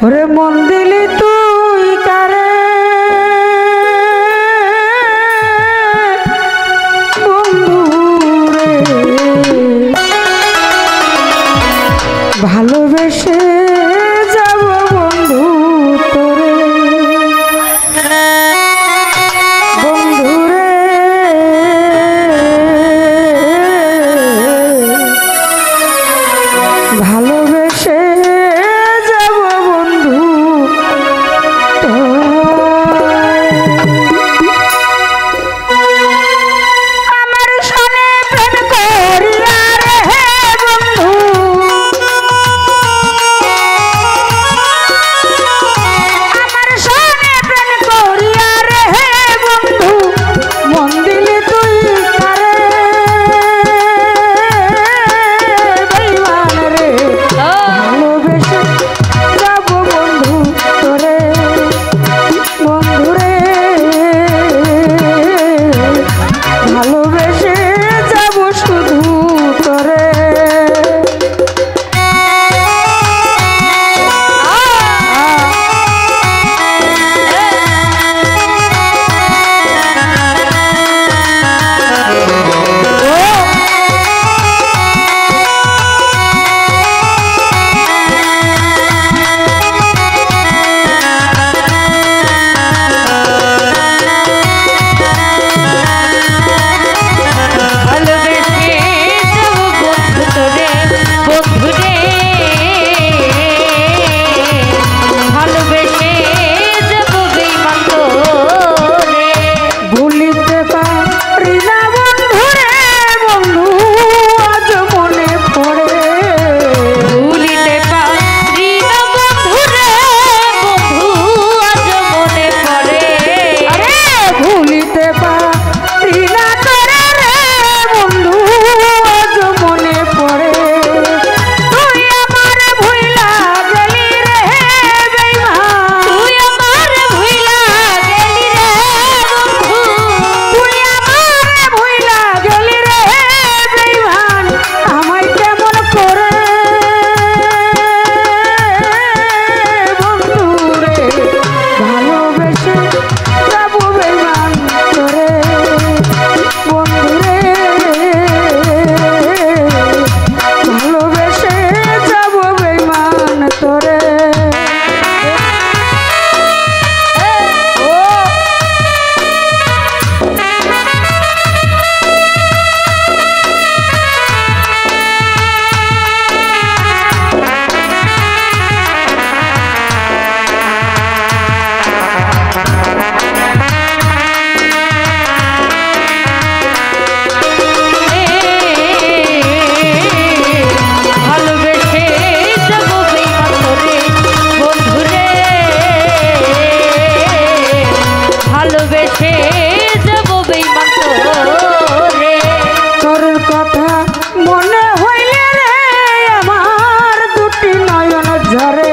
ওরে মন দিলি তুই কারে বন্ধুরে ভালোবেসে যাব বন্ধু তোরে বন্ধুরে ভালোবেসে যাব বন্ধু আমার সনে প্রেম করিয়া রে বন্ধু আমার সনে প্রেম করিয়া রে বন্ধু মন দিলি তুই কারে বেঈমান রে ভালোবেসে যাব বন্ধু তোরে বন্ধুরে ভালোবেসে যাব শুধু তোরে ভুলিতে পারি না বন্ধুরে বন্ধু আজ মনে পড়ে ভুলিতে পারি না বন্ধুরে বন্ধু আজ মনে পড়ে আরে ভুলিতে পারি না তোরে রে বন্ধু আজ মনে পড়ে তুই আমার ভুইলা গেলি রে বেঈমান তুই আমার ভুইলা গেলি রে বন্ধু তুই আমার ভুইলা গেলি রে বেঈমান আমায় কেমন করে বন্ধু রে ভালোবেসে যাব বেঈমান তোরে বন্ধু রে ভালোবেসে যাব বেঈমান তোরে ভালোবেসে যাব বেঈমান তোরে বন্ধুরে ভালোবেসে যাব বেঈমান তোরে তোর কথা মনে হইলে রে আমার দুটি নয়ন ঝরে